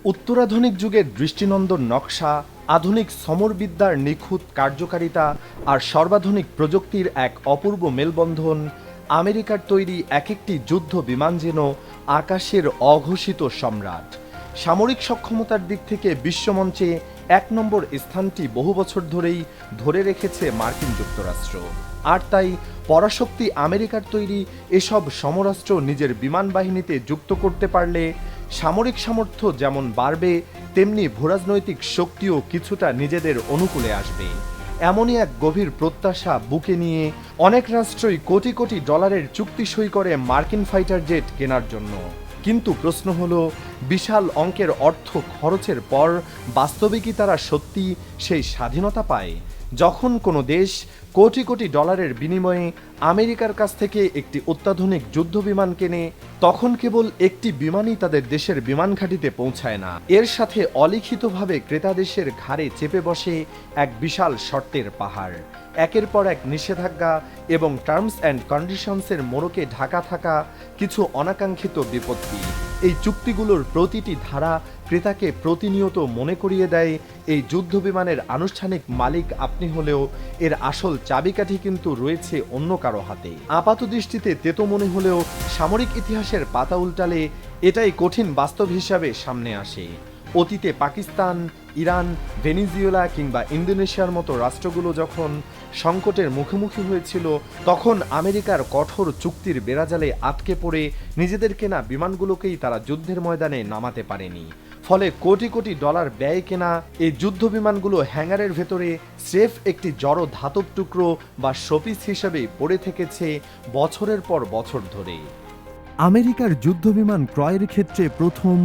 উত্তরাধুনিক যুগের দৃষ্টিনন্দন নকশা, আধুনিক সমরবিদ্যার নিখুঁত কার্যকারিতা আর সর্বাধুনিক প্রযুক্তির এক অপূর্ব মেলবন্ধন। আমেরিকার তৈরি এক একটি যুদ্ধ বিমান যেন আকাশের অঘোষিত সম্রাট। সামরিক সক্ষমতার দিক থেকে বিশ্বমঞ্চে এক নম্বর স্থানটি বহু বছর ধরেই ধরে রেখেছে মার্কিন যুক্তরাষ্ট্র। আর তাই পরাশক্তি আমেরিকার তৈরি এসব সমরাস্ত্র নিজের বিমান বাহিনীতে যুক্ত করতে পারলে সামরিক সামর্থ্য যেমন বাড়বে, তেমনি ভূরাজনৈতিক শক্তিও কিছুটা নিজেদের অনুকূলে আসবে। এমনই এক গভীর প্রত্যাশা বুকে নিয়ে অনেক রাষ্ট্রই কোটি কোটি ডলারের চুক্তি সই করে মার্কিন ফাইটার জেট কেনার জন্য। কিন্তু প্রশ্ন হলো, বিশাল অঙ্কের অর্থ খরচের পর বাস্তবে কি তারা সত্যি সেই স্বাধীনতা পায়? যখন কোনো দেশ কোটি কোটি ডলারের বিনিময়ে আমেরিকার কাছ থেকে একটি অত্যাধুনিক যুদ্ধবিমান কেনে, তখন কেবল একটি বিমানই তাদের দেশের বিমান ঘাঁটিতে পৌঁছায় না, এর সাথে অলিখিতভাবে ক্রেতা দেশের ঘাড়ে চেপে বসে এক বিশাল শর্তের পাহাড়। একের পর এক নিষেধাজ্ঞা এবং টার্মস অ্যান্ড কন্ডিশনসের মোড়কে ঢাকা থাকা কিছু অনাকাঙ্ক্ষিত বিপত্তি। এই চুক্তিগুলোর প্রতিটি ধারা ক্রেতাকে প্রতিনিয়ত মনে করিয়ে দেয়, এই যুদ্ধবিমানের আনুষ্ঠানিক মালিক আপনি হলেও এর আসল চাবিকাঠি কিন্তু রয়েছে অন্য কারো হাতে। আপাতদৃষ্টিতে তেতো মনে হলেও সামরিক ইতিহাসের পাতা উল্টালে এটাই কঠিন বাস্তব হিসাবে সামনে আসে। অতীতে পাকিস্তান, ইরান, ভেনিজুয়েলা কিংবা ইন্দোনেশিয়ার মতো রাষ্ট্রগুলো যখন সংকটের মুখোমুখি হয়েছিল, তখন আমেরিকার কঠোর চুক্তির বেড়াজালে আটকে পড়ে নিজেদের কেনা বিমানগুলোকেই তারা যুদ্ধের ময়দানে নামাতে পারেনি। ফলে কোটি কোটি ডলার ব্যয় কেনা এই যুদ্ধ বিমানগুলো হ্যাঙ্গারের ভেতরে স্রেফ একটি জড়ো ধাতব টুকরো বা শোপিস হিসেবে পড়ে থেকেছে বছরের পর বছর ধরে। আমেরিকার যুদ্ধবিমান ক্রয়ের ক্ষেত্রে প্রথম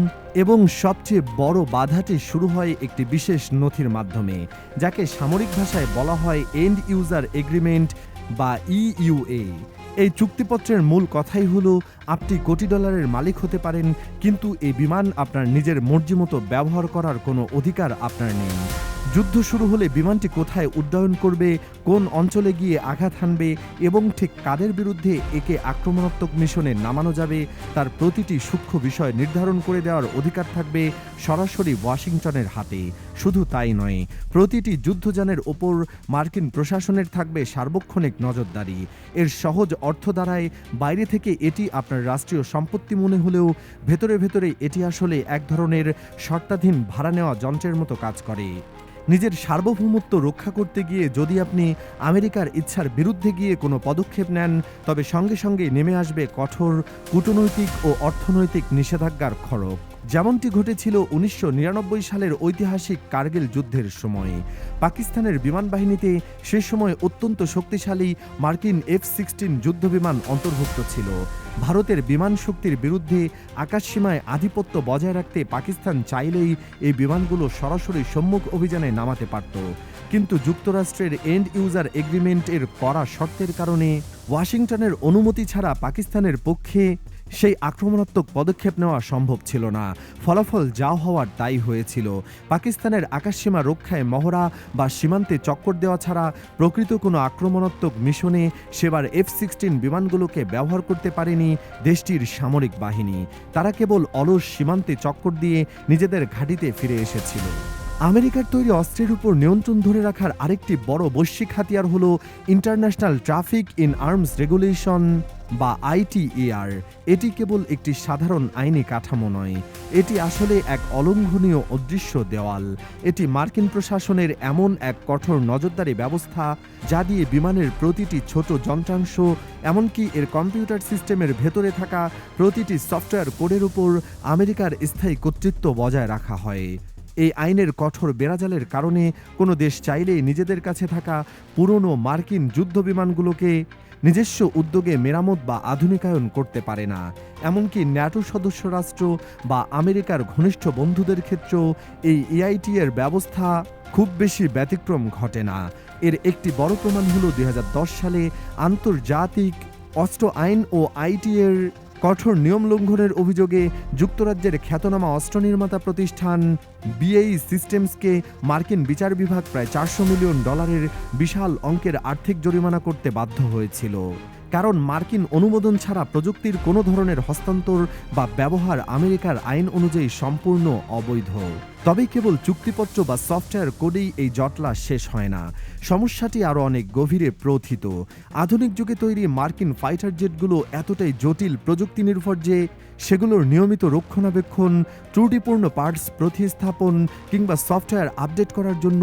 এবং সবচেয়ে বড় বাধাটি শুরু হয় একটি বিশেষ নথির মাধ্যমে, যাকে সামরিক ভাষায় বলা হয় এন্ড ইউজার এগ্রিমেন্ট বা ইইউএ। এই চুক্তিপত্রের মূল কথাই হলো, আপনি কোটি ডলারের মালিক হতে পারেন, কিন্তু এই বিমান আপনার নিজের মর্জি মতো ব্যবহার করার কোনো অধিকার আপনার নেই। যুদ্ধ শুরু হলে বিমানটি কোথায় উড্ডয়ন করবে, কোন অঞ্চলে গিয়ে আঘাত হানবে এবং ঠিক কাদের বিরুদ্ধে একে আক্রমণাত্মক মিশনে নামানো যাবে, তার প্রতিটি সূক্ষ্ম বিষয় নির্ধারণ করে দেওয়ার অধিকার থাকবে সরাসরি ওয়াশিংটনের হাতে। শুধু তাই নয়, প্রতিটি যুদ্ধযানের ওপর মার্কিন প্রশাসনের থাকবে সার্বক্ষণিক নজরদারি। এর সহজ অর্থ দাঁড়ায়, বাইরে থেকে এটি আপনার রাষ্ট্রীয় সম্পত্তি মনে হলেও ভেতরে ভেতরে এটি আসলে এক ধরনের শর্তাধীন ভাড়া নেওয়া যন্ত্রের মতো কাজ করে। নিজের সার্বভৌমত্ব রক্ষা করতে গিয়ে যদি আপনি আমেরিকার ইচ্ছার বিরুদ্ধে গিয়ে কোনো পদক্ষেপ নেন, তবে সঙ্গে সঙ্গে নেমে আসবে কঠোর কূটনৈতিক ও অর্থনৈতিক নিষেধাজ্ঞার খড়গ। যেমনটি ঘটেছিল 1999 সালের ঐতিহাসিক কার্গিল যুদ্ধের সময়। পাকিস্তানের বিমান বাহিনীতে সে সময় অত্যন্ত শক্তিশালী মার্কিন F-16 যুদ্ধবিমান অন্তর্ভুক্ত ছিল। ভারতের বিমান শক্তির বিরুদ্ধে আকাশসীমায় আধিপত্য বজায় রাখতে পাকিস্তান চাইলেই এই বিমানগুলো সরাসরি সম্মুখ অভিযানে নামাতে পারত। কিন্তু যুক্তরাষ্ট্রের এন্ড ইউজার এগ্রিমেন্টের কড়া শর্তের কারণে ওয়াশিংটনের অনুমতি ছাড়া পাকিস্তানের পক্ষে সেই আক্রমণাত্মক পদক্ষেপ নেওয়া সম্ভব ছিল না। ফলাফল যা হওয়ার তাই হয়েছিল। পাকিস্তানের আকাশসীমা রক্ষায় মহড়া বা সীমান্তে চক্কর দেওয়া ছাড়া প্রকৃত কোনো আক্রমণাত্মক মিশনে সেবার F-16 বিমানগুলোকে ব্যবহার করতে পারেনি দেশটির সামরিক বাহিনী। তারা কেবল অলস সীমান্তে চক্কর দিয়ে নিজেদের ঘাঁটিতে ফিরে এসেছিল। আমেরিকার তৈরি অস্ত্রের উপর নিয়ন্ত্রণ ধরে রাখার আরেকটি বড় বৈশ্বিক হাতিয়ার হল international traffic in arms regulation বা ITAR। এটি কেবল একটি সাধারণ আইনি কাঠামো নয়, এটি আসলে এক অলঙ্ঘনীয় অদৃশ্য দেওয়াল। এটি মার্কিন প্রশাসনের এমন এক কঠোর নজরদারি ব্যবস্থা, যা দিয়ে বিমানের প্রতিটি ছোট যন্ত্রাংশ, এমনকি এর কম্পিউটার সিস্টেমের ভেতরে থাকা প্রতিটি সফটওয়্যার কোডের উপর আমেরিকার স্থায়ী কর্তৃত্ব বজায় রাখা হয়। এই আইনের কঠোর বেড়াজালের কারণে কোনো দেশ চাইলেই নিজেদের কাছে থাকা পুরনো মার্কিন যুদ্ধবিমানগুলোকে নিজস্ব উদ্যোগে মেরামত বা আধুনিকায়ন করতে পারে না। এমনকি ন্যাটো সদস্য রাষ্ট্র বা আমেরিকার ঘনিষ্ঠ বন্ধুদের ক্ষেত্রেও এই EITA-এর ব্যবস্থা খুব বেশি ব্যতিক্রম ঘটে না। এর একটি বড় প্রমাণ হল 2010 সালে আন্তর্জাতিক অস্ত্র আইন ও ITA-এর কঠোর নিয়ম লঙ্ঘনের অভিযোগে যুক্তরাজ্যের খ্যাতনামা অস্ত্র নির্মাতা প্রতিষ্ঠান BAE সিস্টেমসকে মার্কিন বিচার বিভাগ প্রায় $400 মিলিয়ন বিশাল অঙ্কের আর্থিক জরিমানা করতে বাধ্য হয়েছিল। কারণ মার্কিন অনুমোদন ছাড়া প্রযুক্তির কোনো ধরনের হস্তান্তর বা ব্যবহার আমেরিকার আইন অনুযায়ী সম্পূর্ণ অবৈধ। তবে কেবল চুক্তিপত্র বা সফটওয়্যার কোডেই এই জটলা শেষ হয় না। সমস্যাটি আরও অনেক গভীরে প্রোথিত। আধুনিক যুগে তৈরি মার্কিন ফাইটার জেটগুলো এতটাই জটিল প্রযুক্তি নির্ভর যে সেগুলোর নিয়মিত রক্ষণাবেক্ষণ, ত্রুটিপূর্ণ পার্টস প্রতিস্থাপন কিংবা সফটওয়্যার আপডেট করার জন্য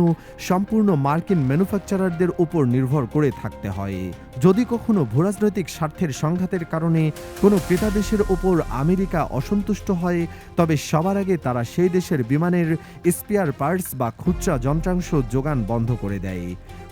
সম্পূর্ণ মার্কিন ম্যানুফ্যাকচারারদের উপর নির্ভর করে থাকতে হয়। যদি কখনো ভূরাজনৈতিক স্বার্থের সংঘাতের কারণে কোনো ক্রেতা দেশের ওপর আমেরিকা অসন্তুষ্ট হয়, তবে সবার আগে তারা সেই দেশের বিমানের স্পেয়ার পার্টস বা খুচরা যন্ত্রাংশ যোগান বন্ধ করে দেয়।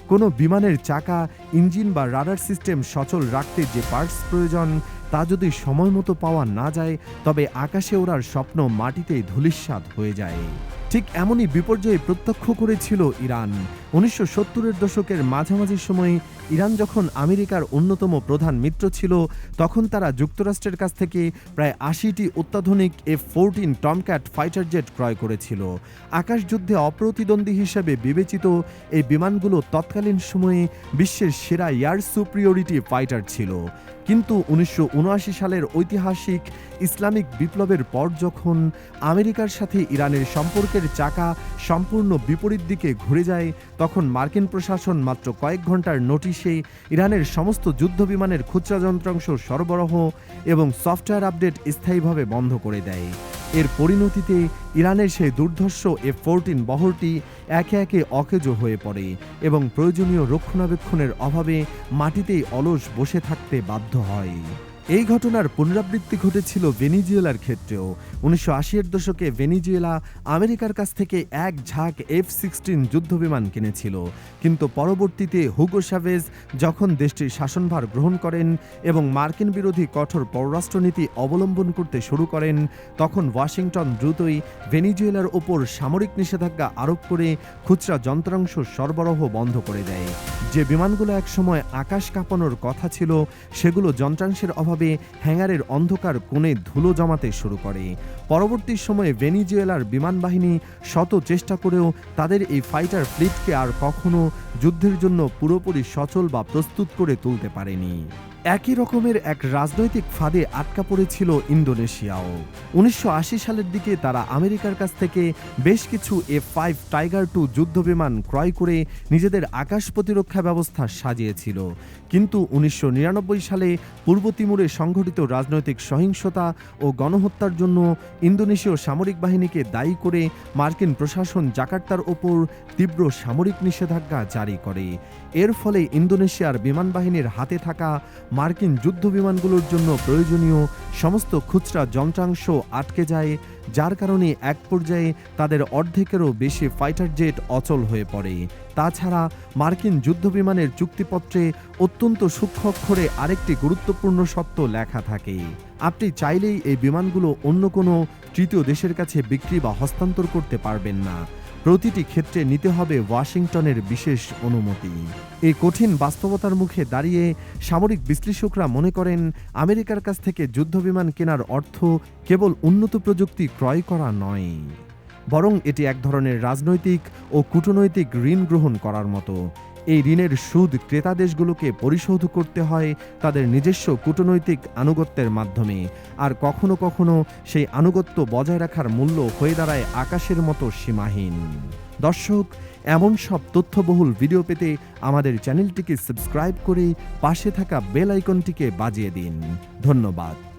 কোনো বিমানের চাকা, ইঞ্জিন বা রাডার সিস্টেম সচল রাখতে যে পার্টস প্রয়োজন তা যদি সময় মতো পাওয়া না যায়, তবে আকাশে ওড়ার স্বপ্ন মাটিতেই ধূলিসাৎ হয়ে যায়। ঠিক এমনই বিপর্যয় প্রত্যক্ষ করেছিল ইরান। 1970-এর দশকের মাঝামাঝি সময়ে ইরান যখন আমেরিকার অন্যতম প্রধান মিত্র ছিল, তখন তারা যুক্তরাষ্ট্রের কাছ থেকে প্রায় 80টি অত্যাধুনিক F-14 টমক্যাট ফাইটার জেট ক্রয় করেছিল। আকাশযুদ্ধে অপ্রতিদ্বন্দ্বী হিসেবে বিবেচিত এই বিমানগুলো তৎকালীন সময়ে বিশ্বের সেরা এয়ার সুপ্রিয়রিটি ফাইটার ছিল। কিন্তু 1979 সালের ঐতিহাসিক ইসলামিক বিপ্লবের পর যখন আমেরিকার সাথে ইরানের সম্পর্কের চাকা সম্পূর্ণ বিপরীত দিকে ঘুরে যায়, তখন মার্কিন প্রশাসন মাত্র কয়েক ঘন্টার নোটিশে ইরানের সমস্ত যুদ্ধবিমানের খুচরা যন্ত্রাংশ সরবরাহ এবং সফটওয়্যার আপডেট স্থায়ীভাবে বন্ধ করে দেয়। এর পরিণতিতে ইরানের সেই দুর্ধর্ষ F-14 বহরটি একে একে অকেজো হয়ে পড়ে এবং প্রয়োজনীয় রক্ষণাবেক্ষণের অভাবে মাটিতেই অলস বসে থাকতে বাধ্য হয়। এই ঘটনার পুনরাবৃত্তি ঘটেছিল ভেনিজুয়েলার ক্ষেত্রেও। 1980-এর দশকে ভেনিজুয়েলা আমেরিকার কাছ থেকে এক ঝাঁক F-16 যুদ্ধবিমান কিনেছিল, কিন্তু পরবর্তীতে হুগো শাভেজ যখন দেশটির শাসনভার গ্রহণ করেন এবং মার্কিন বিরোধী কঠোর পররাষ্ট্রনীতি অবলম্বন করতে শুরু করেন, তখন ওয়াশিংটন দ্রুতই ভেনিজুয়েলার ওপর সামরিক নিষেধাজ্ঞা আরোপ করে খুচরা যন্ত্রাংশ সরবরাহ বন্ধ করে দেয়। যে বিমানগুলো একসময় আকাশ কাঁপানোর কথা ছিল, সেগুলো যন্ত্রাংশের অভাবে হ্যাঙ্গারের অন্ধকার কোণে ধুলো জমাতে শুরু করে। পরবর্তী সময়ে ভেনিজুয়েলার বিমান বাহিনী শত চেষ্টা করেও তাদের এই ফাইটার ফ্লিটকে আর কখনো যুদ্ধের জন্য পুরোপুরি সচল বা প্রস্তুত করে তুলতে পারেনি। একই রকমের এক রাজনৈতিক ফাঁদে আটকা পড়েছিল ইন্দোনেশিয়াও। 1980 সালের দিকে তারা আমেরিকার কাছ থেকে বেশ কিছু F-5 টাইগার 2 যুদ্ধবিমান ক্রয় করে নিজেদের আকাশ প্রতিরক্ষা ব্যবস্থা সাজিয়েছিল। কিন্তু 1999 সালে পূর্ব তিমুরে সংঘটিত রাজনৈতিক সহিংসতা ও গণহত্যার জন্য ইন্দোনেশীয় সামরিক বাহিনীকে দায়ী করে মার্কিন প্রশাসন জাকার্তার ওপর তীব্র সামরিক নিষেধাজ্ঞা জারি করে। এর ফলে ইন্দোনেশিয়ার বিমান বাহিনীর হাতে থাকা মার্কিন যুদ্ধ বিমানগুলোর জন্য প্রয়োজনীয় সমস্ত খুচরা যন্ত্রাংশ আটকে যায়, যার কারণে এক পর্যায়ে তাদের অর্ধেকেরও বেশি ফাইটার জেট অচল হয়ে পড়ে। তাছাড়া মার্কিন যুদ্ধবিমানের চুক্তিপত্রে অত্যন্ত সূক্ষ্ম অক্ষরে আরেকটি গুরুত্বপূর্ণ সত্য লেখা থাকে: আপনি চাইলেই এই বিমানগুলো অন্য কোনো তৃতীয় দেশের কাছে বিক্রি বা হস্তান্তর করতে পারবেন না। প্রতিটি ক্ষেত্রে নিতে হবে ওয়াশিংটনের বিশেষ অনুমতি। এই কঠিন বাস্তবতার মুখে দাঁড়িয়ে সামরিক বিশ্লেষকরা মনে করেন, আমেরিকার কাছ থেকে যুদ্ধবিমান কেনার অর্থ কেবল উন্নত প্রযুক্তি ক্রয় করা নয়, বরং এটি এক ধরনের রাজনৈতিক ও কূটনৈতিক ঋণ গ্রহণ করার মতো। এই ঋণের সুদ ক্রেতা দেশগুলোকে পরিশোধ করতে হয় তাদের নিজস্ব কূটনৈতিক আনুগত্যের মাধ্যমে, আর কখনো কখনো সেই আনুগত্য বজায় রাখার মূল্য হয়ে দাঁড়ায় আকাশের মতো সীমাহীন। দর্শক, এমন সব তথ্যবহুল ভিডিও পেতে আমাদের চ্যানেলটিকে সাবস্ক্রাইব করে পাশে থাকা বেল আইকনটিকে বাজিয়ে দিন। ধন্যবাদ।